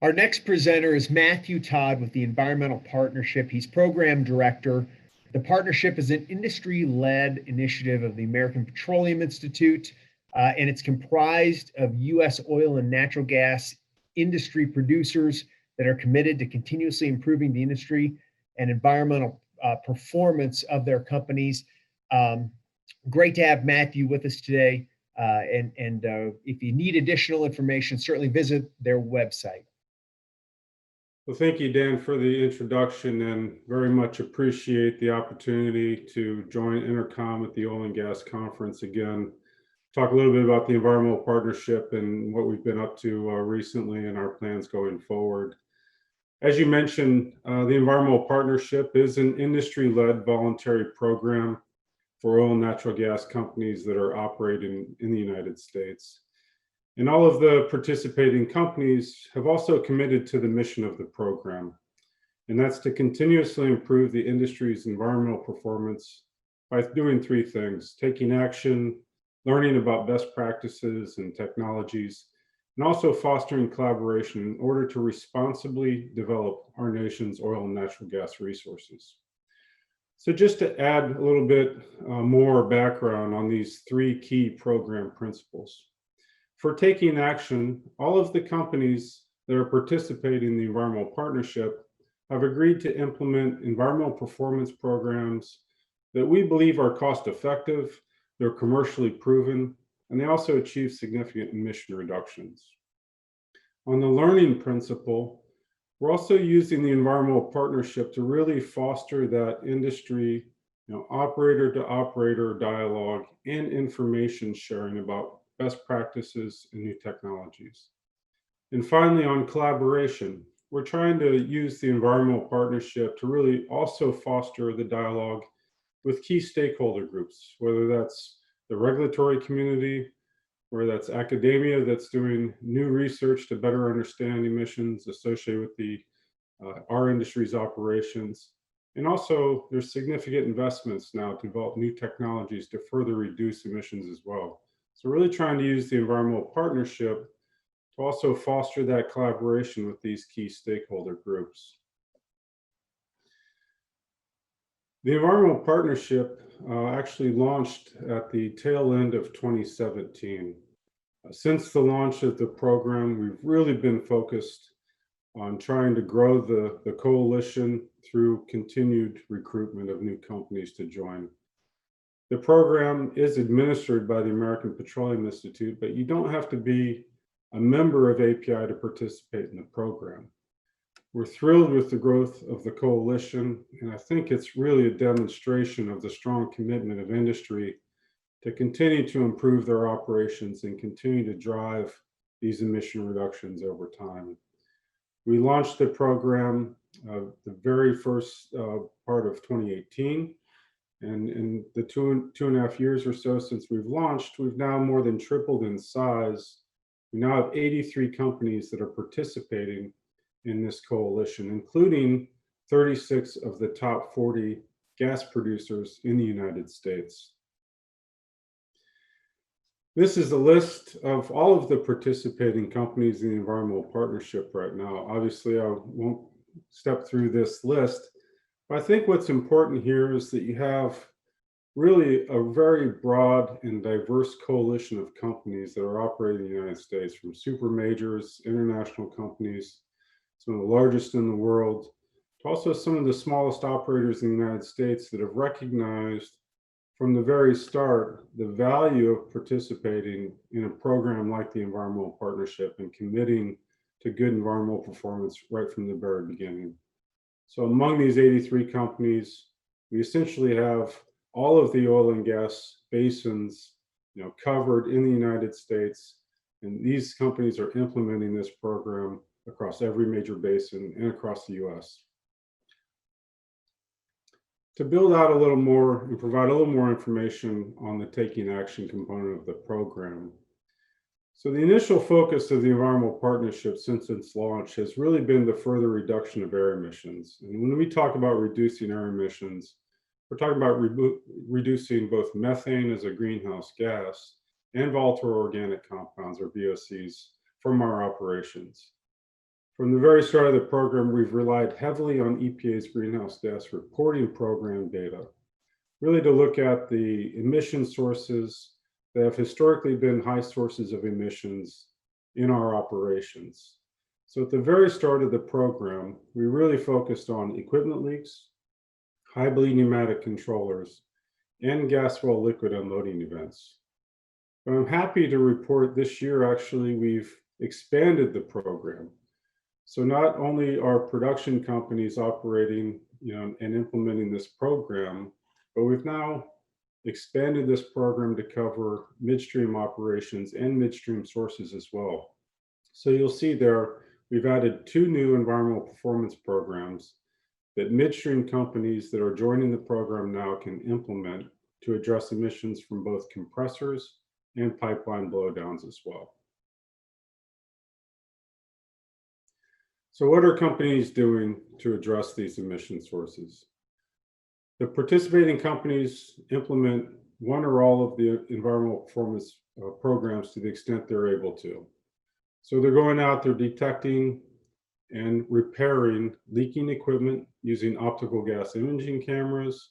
Our next presenter is Matthew Todd with the Environmental Partnership. He's program director. The partnership is an industry led initiative of the American Petroleum Institute, and it's comprised of U.S. oil and natural gas industry producers that are committed to continuously improving the industry and environmental performance of their companies. Great to have Matthew with us today. And if you need additional information, certainly visit their website. Well, thank you, Dan, for the introduction, and very much appreciate the opportunity to join Intercom at the Oil and Gas Conference again. Talk a little bit about the Environmental Partnership and what we've been up to recently and our plans going forward. As you mentioned, the Environmental Partnership is an industry-led voluntary program for oil and natural gas companies that are operating in the United States. And all of the participating companies have also committed to the mission of the program, and that's to continuously improve the industry's environmental performance by doing three things: taking action, learning about best practices and technologies, and also fostering collaboration in order to responsibly develop our nation's oil and natural gas resources. So just to add a little bit more background on these three key program principles. For taking action, all of the companies that are participating in the Environmental Partnership have agreed to implement environmental performance programs that we believe are cost effective, they're commercially proven, and they also achieve significant emission reductions. On the learning principle, we're also using the Environmental Partnership to really foster that industry, operator to operator dialogue and information sharing about best practices and new technologies. And finally, on collaboration, we're trying to use the Environmental Partnership to really also foster the dialogue with key stakeholder groups, whether that's the regulatory community, whether that's academia that's doing new research to better understand emissions associated with our industry's operations. And also, there's significant investments now to develop new technologies to further reduce emissions as well. So really trying to use the Environmental Partnership to also foster that collaboration with these key stakeholder groups. The Environmental Partnership actually launched at the tail end of 2017. Since the launch of the program, we've really been focused on trying to grow the coalition through continued recruitment of new companies to join. The program is administered by the American Petroleum Institute, but you don't have to be a member of API to participate in the program. We're thrilled with the growth of the coalition, and I think it's really a demonstration of the strong commitment of industry to continue to improve their operations and continue to drive these emission reductions over time. We launched the program the very first part of 2018. And in the two and a half years or so since we've launched, we've now more than tripled in size. We now have 83 companies that are participating in this coalition, including 36 of the top 40 gas producers in the United States. This is a list of all of the participating companies in the Environmental Partnership right now. Obviously, I won't step through this list. I think what's important here is that you have really a very broad and diverse coalition of companies that are operating in the United States, from super majors, international companies, some of the largest in the world, to also some of the smallest operators in the United States that have recognized from the very start the value of participating in a program like the Environmental Partnership and committing to good environmental performance right from the very beginning. So among these 83 companies, we essentially have all of the oil and gas basins, covered in the United States, and these companies are implementing this program across every major basin and across the U.S. To build out a little more and provide a little more information on the taking action component of the program. So the initial focus of the Environmental Partnership since its launch has really been the further reduction of air emissions. And when we talk about reducing air emissions, we're talking about reducing both methane as a greenhouse gas and volatile organic compounds, or VOCs, from our operations. From the very start of the program, we've relied heavily on EPA's greenhouse gas reporting program data, really to look at the emission sources that have historically been high sources of emissions in our operations. So at the very start of the program, we really focused on equipment leaks, high bleed pneumatic controllers, and gas well liquid unloading events. But I'm happy to report this year, actually, we've expanded the program. So not only are production companies operating, and implementing this program, but we've now expanded this program to cover midstream operations and midstream sources as well. So you'll see there, we've added 2 new environmental performance programs that midstream companies that are joining the program now can implement to address emissions from both compressors and pipeline blowdowns as well. So what are companies doing to address these emission sources? The participating companies implement one or all of the environmental performance programs to the extent they're able to. So they're going out, they're detecting and repairing leaking equipment using optical gas imaging cameras,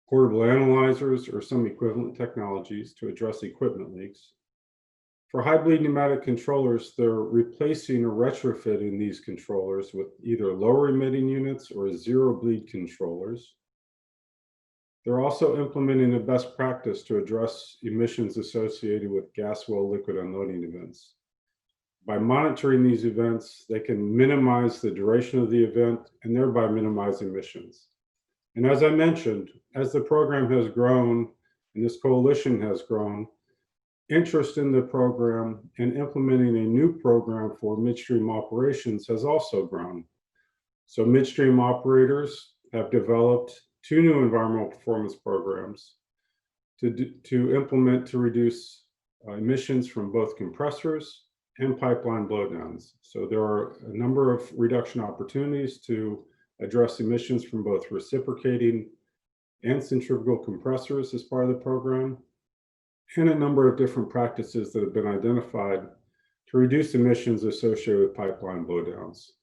portable analyzers, or some equivalent technologies to address equipment leaks. For high bleed pneumatic controllers, they're replacing or retrofitting these controllers with either lower emitting units or zero bleed controllers. They're also implementing a best practice to address emissions associated with gas well liquid unloading events. By monitoring these events, they can minimize the duration of the event and thereby minimize emissions. And as I mentioned, as the program has grown and this coalition has grown, interest in the program and implementing a new program for midstream operations has also grown. So midstream operators have developed 2 new environmental performance programs to implement to reduce emissions from both compressors and pipeline blowdowns. So there are a number of reduction opportunities to address emissions from both reciprocating and centrifugal compressors as part of the program, and a number of different practices that have been identified to reduce emissions associated with pipeline blowdowns.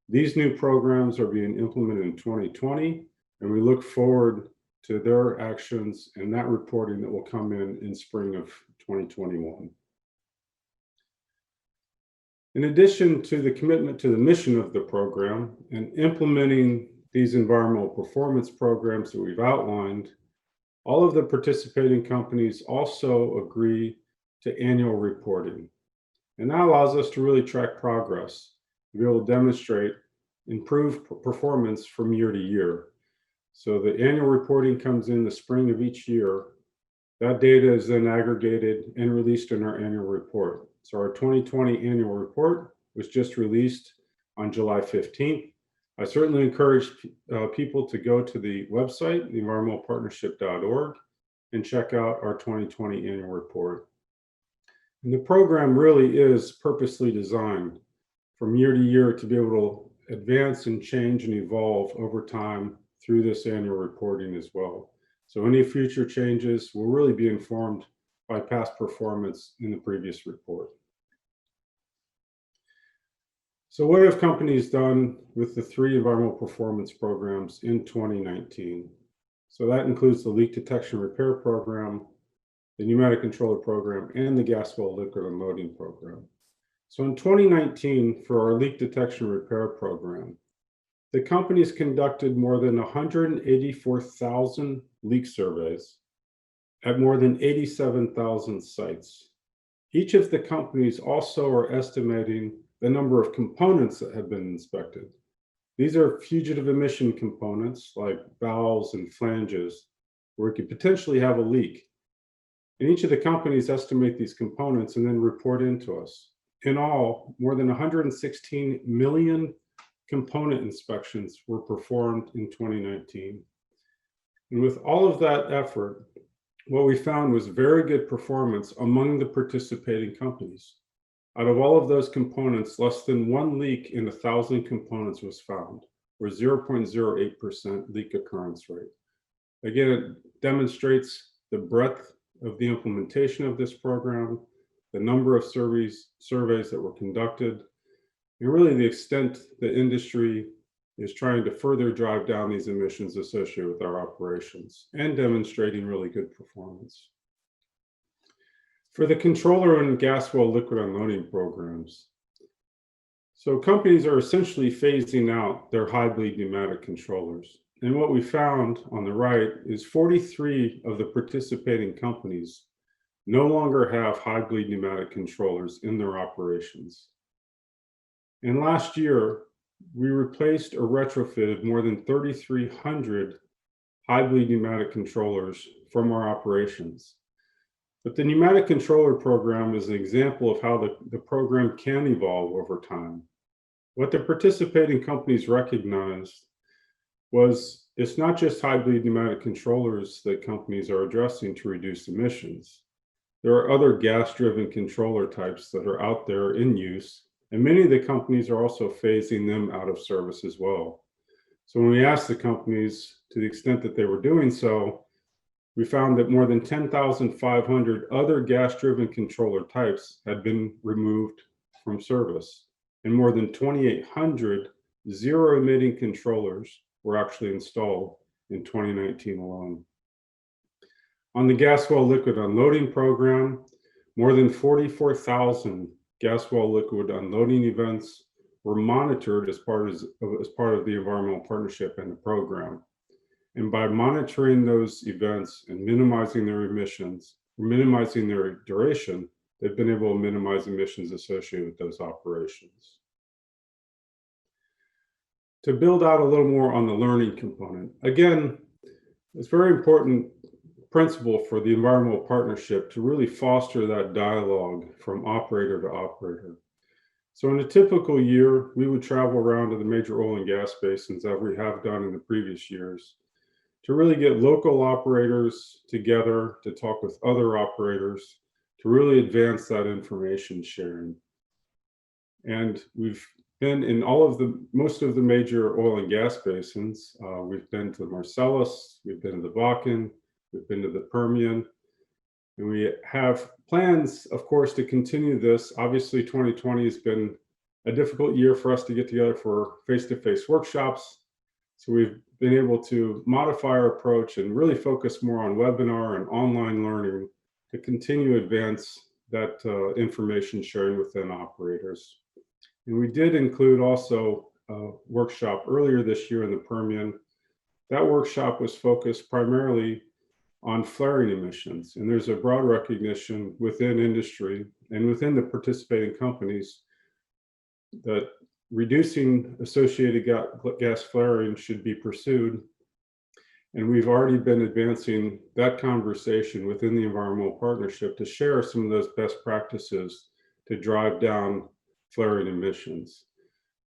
These new programs are being implemented in 2020, and we look forward to their actions and that reporting that will come in spring of 2021. In addition to the commitment to the mission of the program and implementing these environmental performance programs that we've outlined, all of the participating companies also agree to annual reporting. And that allows us to really track progress, to be able to demonstrate improved performance from year to year. So the annual reporting comes in the spring of each year. That data is then aggregated and released in our annual report. So our 2020 annual report was just released on July 15th. I certainly encourage people to go to the website, environmentalpartnership.org, and check out our 2020 annual report. And the program really is purposely designed from year to year to be able to advance and change and evolve over time through this annual reporting as well. So any future changes will really be informed by past performance in the previous report. So what have companies done with the 3 environmental performance programs in 2019? So that includes the leak detection repair program, the pneumatic controller program, and the gas well liquid unloading program. So in 2019, for our leak detection repair program, the companies conducted more than 184,000 leak surveys at more than 87,000 sites. Each of the companies also are estimating the number of components that have been inspected. These are fugitive emission components like valves and flanges, where it could potentially have a leak. And each of the companies estimate these components and then report into us. In all, more than 116 million component inspections were performed in 2019. And with all of that effort, what we found was very good performance among the participating companies. Out of all of those components, less than 1 leak in 1,000 components was found, or 0.08% leak occurrence rate. Again, it demonstrates the breadth of the implementation of this program, the number of surveys that were conducted, and really the extent the industry is trying to further drive down these emissions associated with our operations and demonstrating really good performance. For the controller and gas well liquid unloading programs, so companies are essentially phasing out their high bleed pneumatic controllers. And what we found on the right is 43 of the participating companies no longer have high bleed pneumatic controllers in their operations. And last year, we replaced or retrofitted more than 3,300 high bleed pneumatic controllers from our operations. But the pneumatic controller program is an example of how the program can evolve over time. What the participating companies recognized was it's not just high bleed pneumatic controllers that companies are addressing to reduce emissions. There are other gas-driven controller types that are out there in use, and many of the companies are also phasing them out of service as well. So when we asked the companies to the extent that they were doing so, we found that more than 10,500 other gas-driven controller types had been removed from service, and more than 2,800 zero-emitting controllers were actually installed in 2019 alone. On the gas well liquid unloading program, more than 44,000 gas well liquid unloading events were monitored as part of the environmental partnership and the program. And by monitoring those events and minimizing their emissions, minimizing their duration, they've been able to minimize emissions associated with those operations. To build out a little more on the learning component, again, it's very important principle for the environmental partnership to really foster that dialogue from operator to operator. So in a typical year, we would travel around to the major oil and gas basins as we have done in the previous years to really get local operators together to talk with other operators to really advance that information sharing. And we've been in most of the major oil and gas basins. We've been to the Marcellus, we've been to the Bakken, we've been to the Permian, and we have plans, of course, to continue this. Obviously, 2020 has been a difficult year for us to get together for face-to-face workshops. So we've been able to modify our approach and really focus more on webinar and online learning to continue to advance that information sharing within operators. And we did include also a workshop earlier this year in the Permian. That workshop was focused primarily on flaring emissions. And there's a broad recognition within industry and within the participating companies that reducing associated gas flaring should be pursued. And we've already been advancing that conversation within the environmental partnership to share some of those best practices to drive down flaring emissions.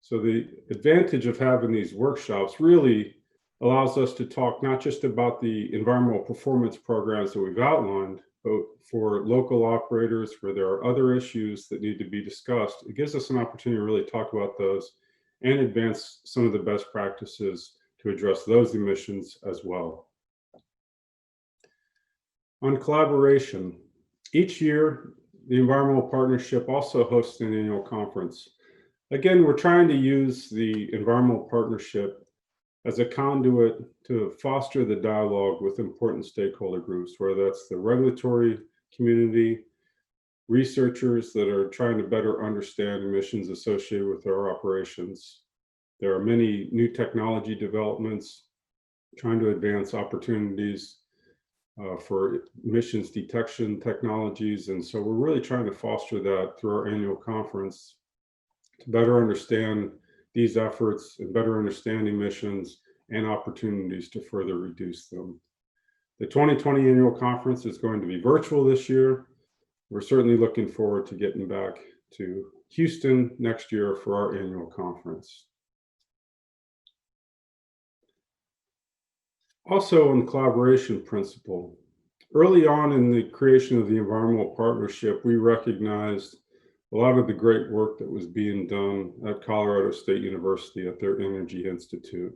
So the advantage of having these workshops really allows us to talk not just about the environmental performance programs that we've outlined, but for local operators where there are other issues that need to be discussed. It gives us an opportunity to really talk about those and advance some of the best practices to address those emissions as well. On collaboration, each year, the Environmental Partnership also hosts an annual conference. Again, we're trying to use the Environmental Partnership as a conduit to foster the dialogue with important stakeholder groups, whether that's the regulatory community, researchers that are trying to better understand emissions associated with our operations. There are many new technology developments trying to advance opportunities for emissions detection technologies. And so we're really trying to foster that through our annual conference to better understand these efforts and better understand emissions and opportunities to further reduce them. The 2020 annual conference is going to be virtual this year. We're certainly looking forward to getting back to Houston next year for our annual conference. Also on collaboration principle, early on in the creation of the environmental partnership, we recognized a lot of the great work that was being done at Colorado State University at their Energy Institute.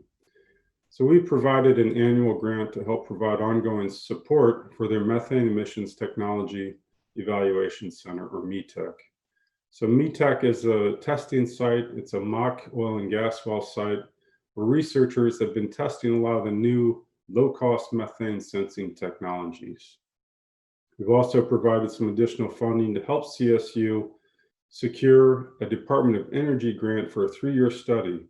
So we provided an annual grant to help provide ongoing support for their Methane Emissions Technology Evaluation Center, or METEC. So METEC is a testing site. It's a mock oil and gas well site where researchers have been testing a lot of the new low-cost methane sensing technologies. We've also provided some additional funding to help CSU secure a Department of Energy grant for a 3-year study.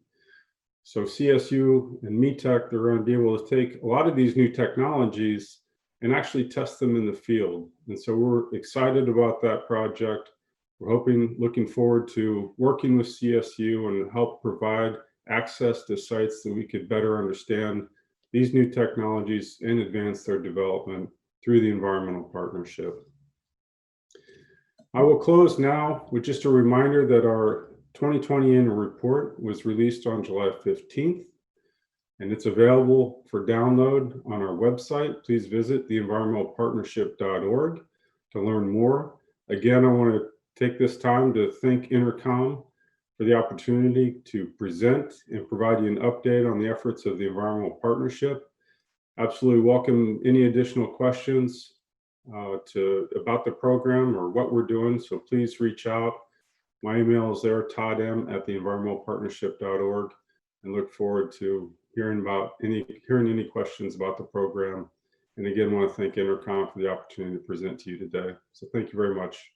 So CSU and METEC, they're going to be able to take a lot of these new technologies and actually test them in the field. And so we're excited about that project. We're looking forward to working with CSU and help provide access to sites that we could better understand these new technologies and advance their development through the environmental partnership. I will close now with just a reminder that our 2020 annual report was released on July 15th, and it's available for download on our website. Please visit theenvironmentalpartnership.org to learn more. Again, I want to take this time to thank Intercom for the opportunity to present and provide you an update on the efforts of the Environmental Partnership. Absolutely welcome any additional questions about the program or what we're doing, so please reach out. My email is there, todd.m@theenvironmentalpartnership.org, and look forward to hearing any questions about the program. And again, I want to thank Intercom for the opportunity to present to you today. So thank you very much.